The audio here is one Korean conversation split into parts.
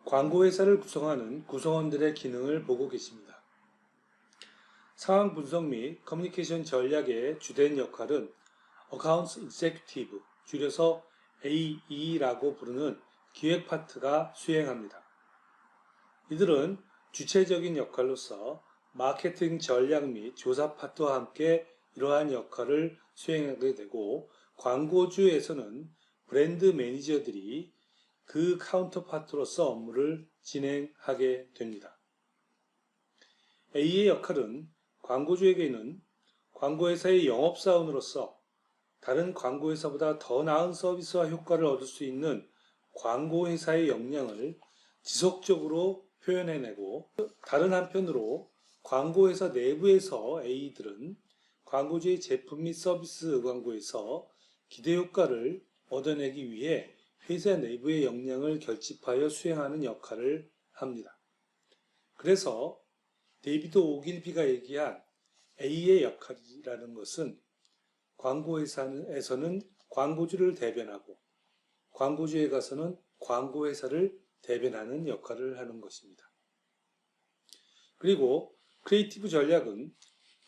광고회사를 구성하는 구성원들의 기능을 보고 계십니다. 상황 분석 및 커뮤니케이션 전략의 주된 역할은 Accounts Executive, 줄여서 AE라고 부르는 기획 파트가 수행합니다. 이들은 주체적인 역할로서 마케팅 전략 및 조사 파트와 함께 이러한 역할을 수행하게 되고, 광고주에서는 브랜드 매니저들이 그 카운터파트로서 업무를 진행하게 됩니다. A의 역할은 광고주에게는 광고회사의 영업사원으로서 다른 광고회사보다 더 나은 서비스와 효과를 얻을 수 있는 광고회사의 역량을 지속적으로 표현해내고, 다른 한편으로 광고회사 내부에서 A들은 광고주의 제품 및 서비스 광고에서 기대 효과를 얻어내기 위해 회사 내부의 역량을 결집하여 수행하는 역할을 합니다. 그래서 데이비드 오길비가 얘기한 A의 역할이라는 것은 광고회사에서는 광고주를 대변하고, 광고주에 가서는 광고회사를 대변하는 역할을 하는 것입니다. 그리고 크리에이티브 전략은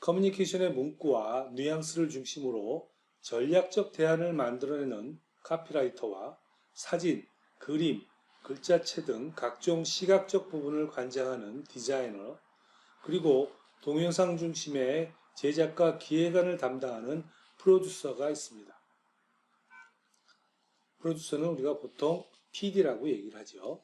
커뮤니케이션의 문구와 뉘앙스를 중심으로 전략적 대안을 만들어내는 카피라이터와 사진, 그림, 글자체 등 각종 시각적 부분을 관장하는 디자이너, 그리고 동영상 중심의 제작과 기획안을 담당하는 프로듀서가 있습니다. 프로듀서는 우리가 보통 PD라고 얘기를 하죠.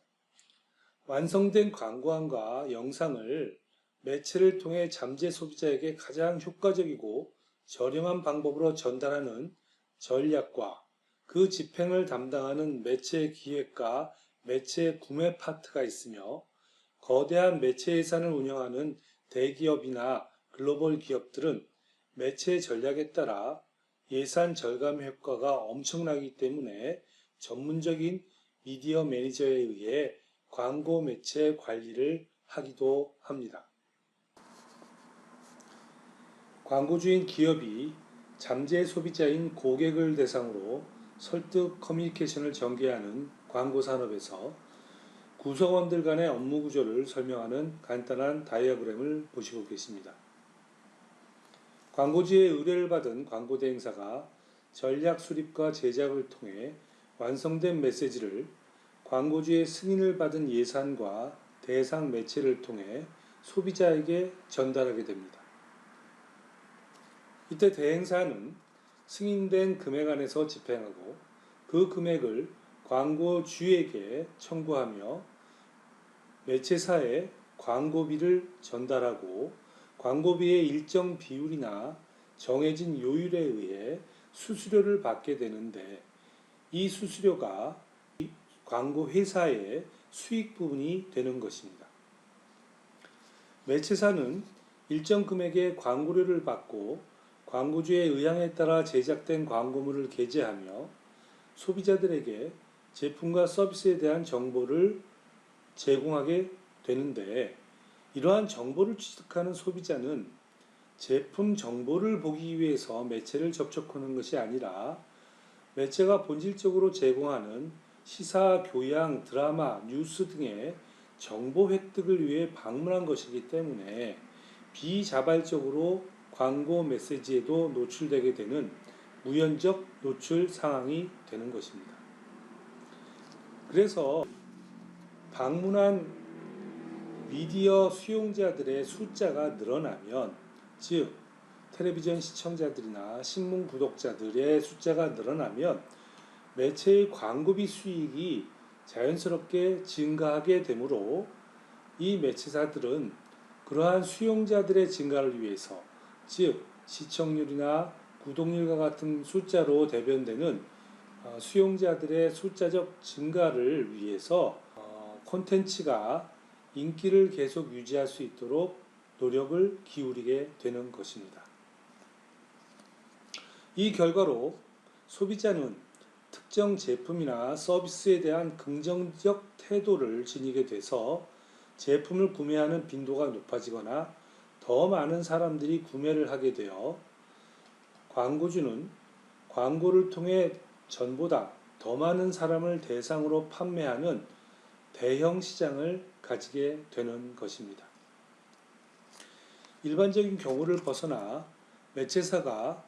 완성된 광고안과 영상을 매체를 통해 잠재 소비자에게 가장 효과적이고 저렴한 방법으로 전달하는 전략과 그 집행을 담당하는 매체 기획과 매체 구매 파트가 있으며, 거대한 매체 예산을 운영하는 대기업이나 글로벌 기업들은 매체 전략에 따라 예산 절감 효과가 엄청나기 때문에 전문적인 미디어 매니저에 의해 광고 매체 관리를 하기도 합니다. 광고주인 기업이 잠재 소비자인 고객을 대상으로 설득 커뮤니케이션을 전개하는 광고 산업에서 구성원들 간의 업무 구조를 설명하는 간단한 다이어그램을 보시고 계십니다. 광고주의 의뢰를 받은 광고 대행사가 전략 수립과 제작을 통해 완성된 메시지를 광고주의 승인을 받은 예산과 대상 매체를 통해 소비자에게 전달하게 됩니다. 이때 대행사는 승인된 금액 안에서 집행하고, 그 금액을 광고주에게 청구하며 매체사에 광고비를 전달하고, 광고비의 일정 비율이나 정해진 요율에 의해 수수료를 받게 되는데, 이 수수료가 광고 회사의 수익 부분이 되는 것입니다. 매체사는 일정 금액의 광고료를 받고 광고주의 의향에 따라 제작된 광고물을 게재하며 소비자들에게 제품과 서비스에 대한 정보를 제공하게 되는데, 이러한 정보를 취득하는 소비자는 제품 정보를 보기 위해서 매체를 접촉하는 것이 아니라 매체가 본질적으로 제공하는 시사, 교양, 드라마, 뉴스 등의 정보 획득을 위해 방문한 것이기 때문에 비자발적으로 광고 메시지에도 노출되게 되는 우연적 노출 상황이 되는 것입니다. 그래서 방문한 미디어 수용자들의 숫자가 늘어나면, 즉 텔레비전 시청자들이나 신문 구독자들의 숫자가 늘어나면 매체의 광고비 수익이 자연스럽게 증가하게 되므로 이 매체사들은 그러한 수용자들의 증가를 위해서, 즉 시청률이나 구독률과 같은 숫자로 대변되는 수용자들의 숫자적 증가를 위해서 콘텐츠가 인기를 계속 유지할 수 있도록 노력을 기울이게 되는 것입니다. 이 결과로 소비자는 특정 제품이나 서비스에 대한 긍정적 태도를 지니게 돼서 제품을 구매하는 빈도가 높아지거나 더 많은 사람들이 구매를 하게 되어, 광고주는 광고를 통해 전보다 더 많은 사람을 대상으로 판매하는 대형 시장을 가지게 되는 것입니다. 일반적인 경우를 벗어나 매체사가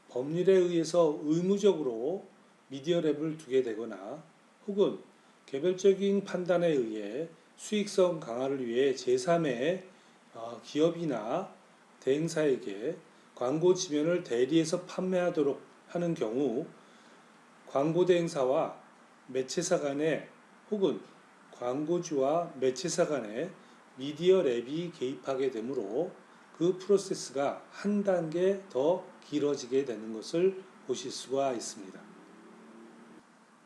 법률에 의해서 의무적으로 미디어랩을 두게 되거나 혹은 개별적인 판단에 의해 수익성 강화를 위해 제3의 기업이나 대행사에게 광고 지면을 대리해서 판매하도록 하는 경우 광고 대행사와 매체사 간에 혹은 광고주와 매체사 간에 미디어 랩이 개입하게 되므로 그 프로세스가 한 단계 더 길어지게 되는 것을 보실 수가 있습니다.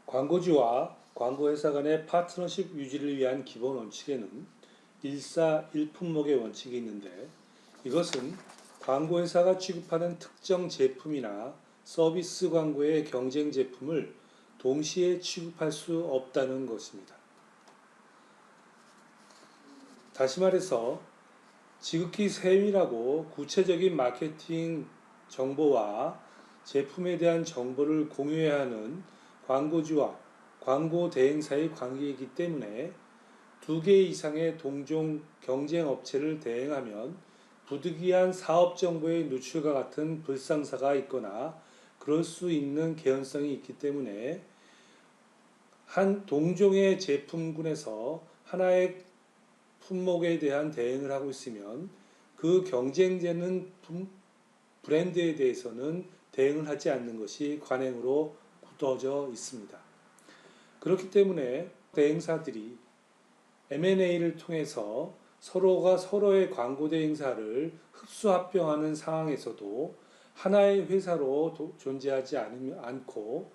광고주와 광고회사 간의 파트너십 유지를 위한 기본 원칙에는 일사일품목의 원칙이 있는데 이것은 광고회사가 취급하는 특정 제품이나 서비스 광고의 경쟁 제품을 동시에 취급할 수 없다는 것입니다. 다시 말해서 지극히 세밀하고 구체적인 마케팅 정보와 제품에 대한 정보를 공유해야 하는 광고주와 광고 대행사의 관계이기 때문에 두 개 이상의 동종 경쟁 업체를 대행하면 부득이한 사업 정보의 누출과 같은 불상사가 있거나 그럴 수 있는 개연성이 있기 때문에 한 동종의 제품군에서 하나의 품목에 대한 대응을 하고 있으면 그 경쟁되는 브랜드에 대해서는 대응을 하지 않는 것이 관행으로 굳어져 있습니다. 그렇기 때문에 대행사들이 M&A를 통해서 서로가 서로의 광고 대행사를 흡수합병하는 상황에서도 하나의 회사로 존재하지 않고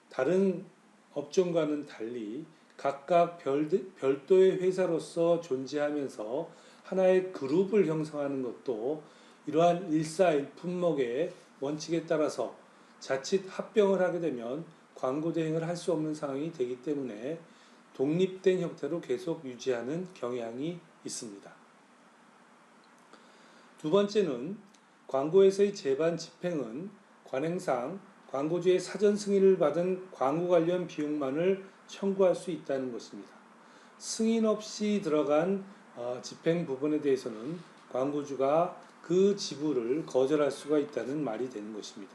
다른 업종과는 달리 각각 별도의 회사로서 존재하면서 하나의 그룹을 형성하는 것도 이러한 일사일품목의 원칙에 따라서 자칫 합병을 하게 되면 광고 대행을 할 수 없는 상황이 되기 때문에 독립된 형태로 계속 유지하는 경향이 있습니다. 두 번째는 광고에서의 제반 집행은 관행상 광고주의 사전 승인을 받은 광고 관련 비용만을 청구할 수 있다는 것입니다. 승인 없이 들어간 집행 부분에 대해서는 광고주가 그 지불을 거절할 수가 있다는 말이 되는 것입니다.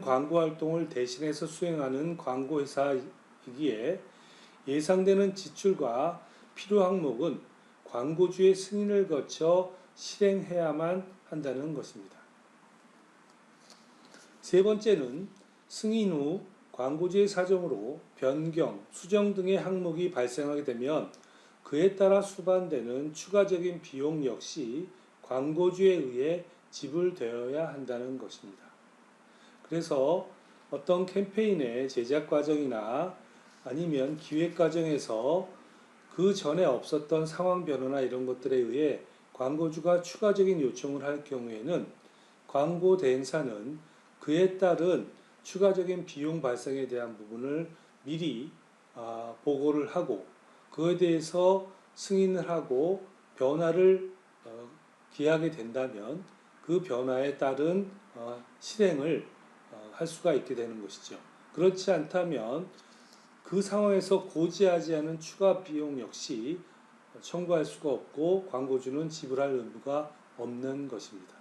광고 활동을 대신해서 수행하는 광고회사이기에 예상되는 지출과 필요 항목은 광고주의 승인을 거쳐 실행해야만 한다는 것입니다. 세 번째는 승인 후 광고주의 사정으로 변경, 수정 등의 항목이 발생하게 되면 그에 따라 수반되는 추가적인 비용 역시 광고주에 의해 지불되어야 한다는 것입니다. 그래서 어떤 캠페인의 제작 과정이나 아니면 기획 과정에서 그 전에 없었던 상황 변화나 이런 것들에 의해 광고주가 추가적인 요청을 할 경우에는 광고 대행사는 그에 따른 추가적인 비용 발생에 대한 부분을 미리 보고를 하고 그에 대해서 승인을 하고 변화를 기하게 된다면 그 변화에 따른 실행을 할 수가 있게 되는 것이죠. 그렇지 않다면 그 상황에서 고지하지 않은 추가 비용 역시 청구할 수가 없고 광고주는 지불할 의무가 없는 것입니다.